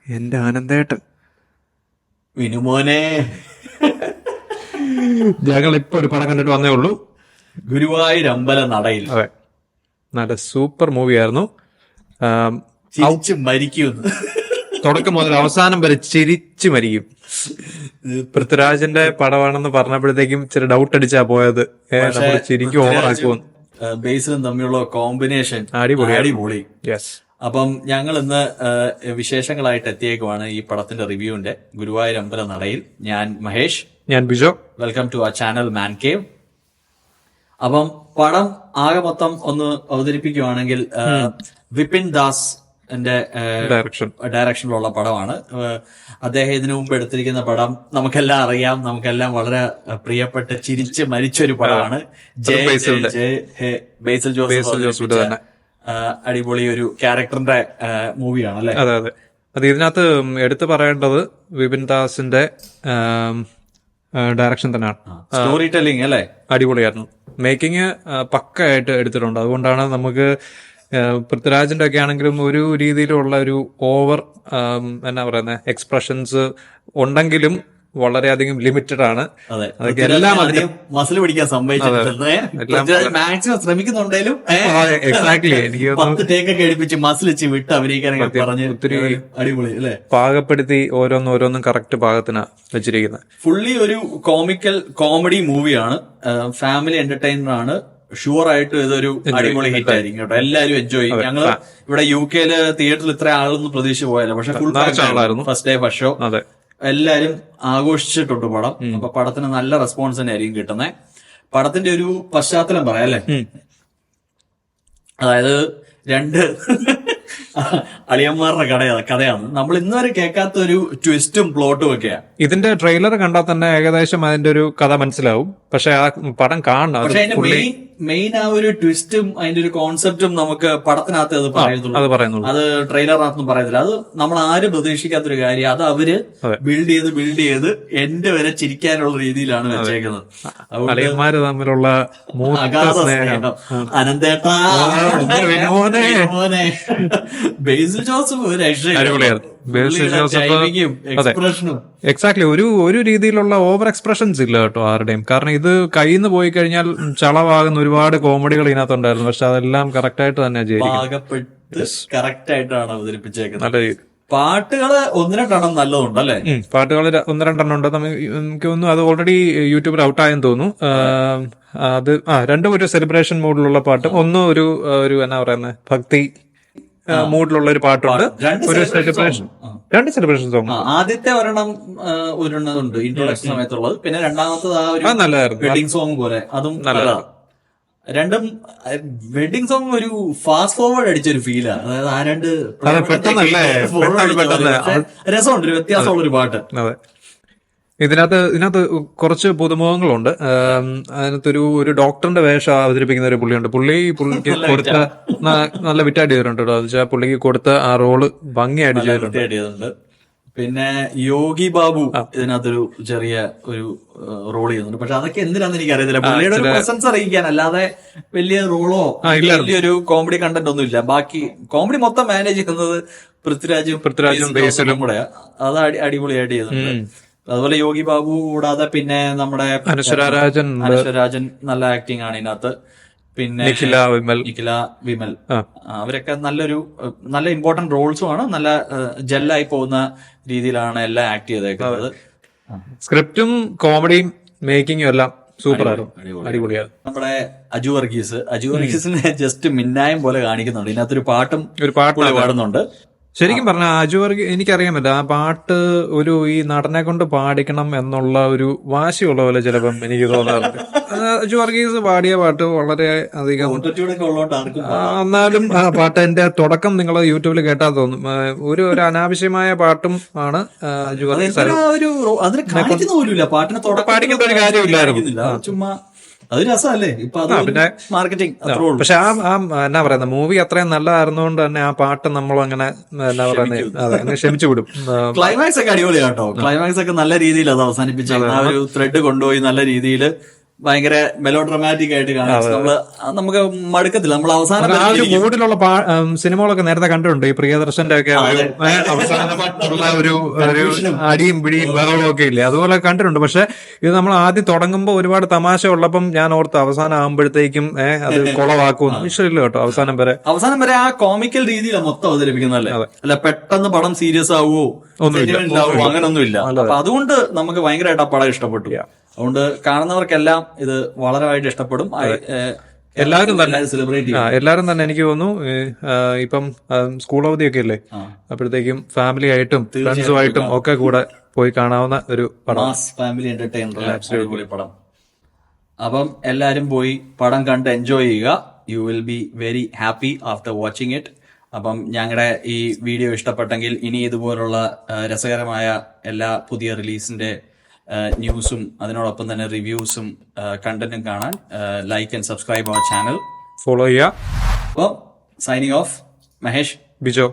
എന്റെ ആനന്ദേട്ടൻ വിനുമോനെ, ഞങ്ങൾ ഇപ്പൊ ഒരു പടം കണ്ടിട്ട് വന്നേ ഉള്ളൂ. ഗുരുവായൂരമ്പല നടയിൽ അതെ, നല്ല സൂപ്പർ മൂവിയായിരുന്നു. ചിരിച്ച് മരിക്കുന്നു. തുടക്കം മുതൽ അവസാനം വരെ ചിരിച്ചു മരിക്കും. പൃഥ്വിരാജിന്റെ പടമാണെന്ന് പറഞ്ഞപ്പോഴത്തേക്കും ഇച്ചിരി ഡൗട്ട് അടിച്ചാ പോയത്. നമ്മൾ ശരിക്കും ഓവറാക്കുമെന്ന്. ബേസിലും തമ്മിലുള്ള കോമ്പിനേഷൻ അടിപൊളി. യെസ്. അപ്പം ഞങ്ങൾ ഇന്ന് വിശേഷങ്ങളായിട്ട് എത്തിയേക്കുവാണ് ഈ പടത്തിന്റെ റിവ്യൂവിന്റെ. ഗുരുവായൂരമ്പല നടയിൽ ഞാൻ മഹേഷ്, ഞാൻ Bijo. Welcome to our channel man cave. അപ്പം പടം ആകെ മൊത്തം ഒന്ന് അവതരിപ്പിക്കുവാണെങ്കിൽ വിപിൻ ദാസ് ഡയറക്ഷനിലുള്ള പടമാണ്. അദ്ദേഹം ഇതിനു മുമ്പ് എടുത്തിരിക്കുന്ന പടം നമുക്കെല്ലാം അറിയാം, നമുക്കെല്ലാം വളരെ പ്രിയപ്പെട്ട് ചിരിച്ച് മരിച്ചൊരു പടമാണ് ബേസിൽ ജോസഫ്. അടിപൊളി ഒരു ക്യാരക്ടറിന്റെ മൂവിയാണ് അല്ലെ? അതെ അതെ. അത് ഇതിനകത്ത് എടുത്തു പറയേണ്ടത് വിപിൻ ദാസിന്റെ ഡയറക്ഷൻ തന്നെയാണ്. സ്റ്റോറി ടെല്ലിംഗ് അല്ലെ അടിപൊളിയായിരുന്നു. മേക്കിംഗ് പക്കയായിട്ട് എടുത്തിട്ടുണ്ട്. അതുകൊണ്ടാണ് നമുക്ക് പൃഥ്വിരാജിന്റെ ഒക്കെ ആണെങ്കിലും ഒരു രീതിയിലുള്ള ഒരു ഓവർ എന്നാ പറയുന്നത് എക്സ്പ്രഷൻസ് ഉണ്ടെങ്കിലും വളരെയധികം ലിമിറ്റഡ് ആണ്. അതൊക്കെ എല്ലാം മസിൽ പിടിക്കാൻ സംഭവിച്ചിട്ടുണ്ട്. മാക്സിമം ശ്രമിക്കുന്നുണ്ടെങ്കിലും എക്സാക്ട്ലി എനിക്ക് 10 ടേക്കൊക്കെ എടുപ്പിച്ച് മസിൽ വെച്ച് വിട്ട് അഭിനയിക്കാനൊക്കെ പറഞ്ഞ് ഒത്തിരി അടിപൊളി അല്ലെ? പാകപ്പെടുത്തി ഓരോന്നും കറക്റ്റ് പാകത്തിനാ വെച്ചിരിക്കുന്നത്. ഫുള്ളി ഒരു കോമഡി മൂവിയാണ്. ഫാമിലി എന്റർടൈനർ ആണ്. ഷുവർ ആയിട്ടും ഇതൊരു അടിപൊളി ഹിറ്റ് ആയിരിക്കും കേട്ടോ. എല്ലാവരും എൻജോയ് ചെയ്യും. ഞങ്ങള് ഇവിടെ UK തിയേറ്ററിൽ ഇത്ര ആളൊന്നും പ്രതീക്ഷിച്ച് പോയല്ലോ, പക്ഷെ full first day first show എല്ലാരും ആഘോഷിച്ചിട്ടുണ്ട് പടം. അപ്പൊ പടത്തിന് നല്ല റെസ്പോൺസ് തന്നെ ആയിരിക്കും കിട്ടുന്നത്. പടത്തിന്റെ ഒരു പശ്ചാത്തലം പറയാം അല്ലെ? അതായത് 2 അളിയന്മാരുടെ കഥയാണ്. നമ്മൾ ഇന്നുവരെ കേൾക്കാത്ത ഒരു ട്വിസ്റ്റും പ്ലോട്ടും ഒക്കെയാണ്. ഇതിന്റെ ട്രെയിലർ കണ്ടാൽ തന്നെ ഏകദേശം അതിന്റെ ഒരു കഥ മനസ്സിലാവും. പക്ഷെ ആ പടം കാണണം. പക്ഷെ അതിന്റെ മെയിൻ ആ ഒരു ട്വിസ്റ്റും അതിന്റെ ഒരു കോൺസെപ്റ്റും നമുക്ക് പടത്തിനകത്ത് അത് പറയുന്നുള്ളൂ. അത് ട്രെയിലറിനകത്തൊന്നും പറയത്തില്ല. അത് നമ്മൾ ആരും പ്രതീക്ഷിക്കാത്തൊരു കാര്യം. അത് അവര് ബിൽഡ് ചെയ്ത് എന്റെ വരെ ചിരിക്കാനുള്ള രീതിയിലാണ് വെച്ചേക്കുന്നത്. അളിയന്മാര് തമ്മിലുള്ള അനന്തേട്ടാ, ബേസിൽ ജോസഫ് എക്സ്പ്രഷനും എക്സാക്ട്ലി ഒരു രീതിയിലുള്ള ഓവർ എക്സ്പ്രഷൻസ് ഇല്ല കേട്ടോ ആരുടെയും. കാരണം ഇത് കയ്യിൽ നിന്ന് പോയി കഴിഞ്ഞാൽ ചളവാകുന്ന ഒരുപാട് കോമഡികൾ ഇതിനകത്തുണ്ടായിരുന്നു. പക്ഷെ അതെല്ലാം കറക്റ്റ് ആയിട്ട് തന്നെ കറക്റ്റ് ആയിട്ടാണ് അവതരിപ്പിച്ചേക്കുന്നത്. നല്ല രീതി. പാട്ടുകള് 1-2 നല്ലതുണ്ടല്ലേ? പാട്ടുകൾ 1-2 ഉണ്ട്. എനിക്ക് തോന്നുന്നു അത് ഓൾറെഡി യൂട്യൂബിൽ ഔട്ടായെന്ന് തോന്നുന്നു. അത് രണ്ടും ഒരു സെലിബ്രേഷൻ മൂഡിലുള്ള പാട്ടും ഒന്നും ഒരു എന്നാ പറയുന്നത് ഭക്തി മൂഡിലുള്ള ഒരു പാട്ടുണ്ട്. ഒരു രണ്ട് സെലിബ്രേഷൻ സോങ്. ആദ്യത്തെ ഒരെണ്ണമുണ്ട് ഇൻട്രോഡക്ഷൻ സമയത്തുള്ളത്. പിന്നെ രണ്ടാമത്തത് ആ ഒരു നല്ലതായിരുന്നു, വെഡിങ് സോങ് പോലെ. അതും നല്ലതാണ്. രണ്ടും വെഡിങ് സോങ് ഒരു ഫാസ്റ്റ് ഫോർവേഡ് അടിച്ചൊരു ഫീലാണ്. അതായത് ആ രണ്ട് രസമുണ്ട്, ഒരു വ്യത്യാസമുള്ള ഒരു പാട്ട്. ഇതിനകത്ത് കുറച്ച് പുതുമുഖങ്ങളുണ്ട്. അതിനകത്തൊരു ഡോക്ടറിന്റെ വേഷം അവതരിപ്പിക്കുന്ന ഒരു പുള്ളിയുണ്ട്. പുള്ളിക്ക് കൊടുത്ത നല്ല വിറ്റായിട്ട് ചെയ്തിട്ടുണ്ട് കേട്ടോ. അത് വെച്ചാൽ പുള്ളിക്ക് കൊടുത്ത ആ റോള് ഭംഗിയായിട്ട് ചെയ്തിട്ടുണ്ട്. പിന്നെ യോഗി ബാബു ഇതിനകത്തൊരു ചെറിയ ഒരു റോൾ ചെയ്യുന്നുണ്ട്. പക്ഷെ അതൊക്കെ എന്തിനാന്ന് എനിക്ക് അറിയത്തില്ല. പുള്ളിയുടെ ഒരു പ്രസൻസ് അറിയിക്കാൻ, അല്ലാതെ വലിയ റോളോ വലിയൊരു കോമഡി കണ്ടന്റ് ഒന്നും ഇല്ല. ബാക്കി കോമഡി മൊത്തം മാനേജ് ചെയ്യുന്നത് പൃഥ്വിരാജും ബേസിലും കൂടെ. അത് അടിപൊളിയായിട്ട് ചെയ്യുന്നുണ്ട്. അതുപോലെ യോഗി ബാബു കൂടാതെ പിന്നെ നമ്മുടെ അനശ്വരാജൻ നല്ല ആക്ടിങ് ആണ് ഇതിനകത്ത്. പിന്നെ നിഖില വിമൽ അവരൊക്കെ നല്ല ഇമ്പോർട്ടന്റ് റോൾസും ആണ്. നല്ല ജെല്ലായി പോകുന്ന രീതിയിലാണ് എല്ലാം ആക്ട് ചെയ്തേക്കുന്നത്. സ്ക്രിപ്റ്റും കോമഡിയും മേക്കിങ്ങും എല്ലാം സൂപ്പർ ആയിരുന്നു, അടിപൊളിയാണ്. നമ്മുടെ അജു വർഗീസിനെ ജസ്റ്റ് മിന്നായം പോലെ കാണിക്കുന്നുണ്ട്. ഇതിനകത്തൊരു പാട്ടും പാടുന്നുണ്ട്. ശരിക്കും പറഞ്ഞ അജു വർഗീസ് എനിക്കറിയാൻ പറ്റില്ല. ആ പാട്ട് ഈ നടനെ കൊണ്ട് പാടിക്കണം എന്നുള്ള ഒരു വാശിയുള്ള പോലെ ചിലപ്പം എനിക്ക് തോന്നാറുണ്ട്. അജു വർഗീസ് പാടിയ പാട്ട് വളരെ അധികം, എന്നാലും ആ പാട്ട് എന്റെ തുടക്കം നിങ്ങൾ യൂട്യൂബിൽ കേട്ടാൽ തോന്നും ഒരു അനാവശ്യമായ പാട്ടും ആണ് അജു വർഗീസ്. പാടിക്കേണ്ട ഒരു കാര്യമില്ലായിരുന്നു, ചുമ്മാ അത് രസമല്ലേ? പിന്നെ മാർക്കറ്റിംഗ്. പക്ഷെ ആ എന്നാ പറയുന്നത് മൂവി അത്രയും നല്ലതായിരുന്നുകൊണ്ട് തന്നെ ആ പാട്ട് നമ്മൾ അങ്ങനെ എന്നാ പറയുന്നത് അങ്ങനെ ക്ഷമിച്ചു വിടും. ക്ലൈമാക്സ് ഒക്കെ അടിപൊളിയാട്ടോ. ക്ലൈമാക്സ് ഒക്കെ നല്ല രീതിയിൽ അത് അവസാനിപ്പിച്ച ആ ഒരു ത്രെഡ് കൊണ്ടുപോയി നല്ല രീതിയിൽ ഭയങ്കര മെലോ ഡ്രമാറ്റിക് ആയിട്ട് കാണിച്ചു നമുക്ക് മടുക്കത്തില്ല. നമ്മൾ അവസാനം ആ ഒരു മൂഡിലുള്ള സിനിമകളൊക്കെ നേരത്തെ കണ്ടിട്ടുണ്ട്. ഈ പ്രിയദർശന്റെ ഒക്കെ അവസാനമുള്ള ഒരു അടിയും പിടിയും ബഹളവും ഒക്കെ ഇല്ലേ, അതുപോലെ കണ്ടിട്ടുണ്ട്. പക്ഷെ ഇത് നമ്മൾ ആദ്യം തുടങ്ങുമ്പോൾ ഒരുപാട് തമാശ ഉള്ളപ്പം ഞാൻ ഓർത്ത് അവസാനം ആകുമ്പോഴത്തേക്കും അത് കുളവാക്കും. ഇഷ്ടമില്ല കേട്ടോ അവസാനം വരെ ആ കോമിക്കൽ രീതിയിലാണ് മൊത്തം അവതരിപ്പിക്കുന്നതല്ലേ. അല്ല പെട്ടെന്ന് പടം സീരിയസ് ആവുമോ അങ്ങനൊന്നുമില്ല. അപ്പൊ അതുകൊണ്ട് നമുക്ക് ഭയങ്കരമായിട്ട് ആ പടം ഇഷ്ടപ്പെട്ടു. അതുകൊണ്ട് കാണുന്നവർക്കെല്ലാം ഇത് വളരെയായിട്ട് ഇഷ്ടപ്പെടും. എല്ലാവരും തന്നെ സെലിബ്രേറ്റ് എല്ലാവരും തന്നെ എനിക്ക് തോന്നുന്നു ഇപ്പം സ്കൂൾ അവധിയൊക്കെ അല്ലേ, അപ്പോഴത്തേക്കും ഫാമിലി ആയിട്ടും ഫ്രണ്ട്സുമായിട്ടും ഒക്കെ കൂടെ പോയി കാണാവുന്ന ഒരു പടം, ഫാമിലി എന്റർടൈനർ പടം. അപ്പം എല്ലാരും പോയി പടം കണ്ട് എൻജോയ് ചെയ്യുക. You will be very happy after watching it. അപ്പം ഞങ്ങളുടെ ഈ വീഡിയോ ഇഷ്ടപ്പെട്ടെങ്കിൽ ഇനി ഇതുപോലുള്ള രസകരമായ എല്ലാ പുതിയ റിലീസിന്റെ ന്യൂസും അതിനോടൊപ്പം തന്നെ റിവ്യൂസും കണ്ടന്റും കാണാൻ like and subscribe our channel, follow ചെയ്യുക. അപ്പം സൈനിങ് ഓഫ്, മഹേഷ്, ബിജോ.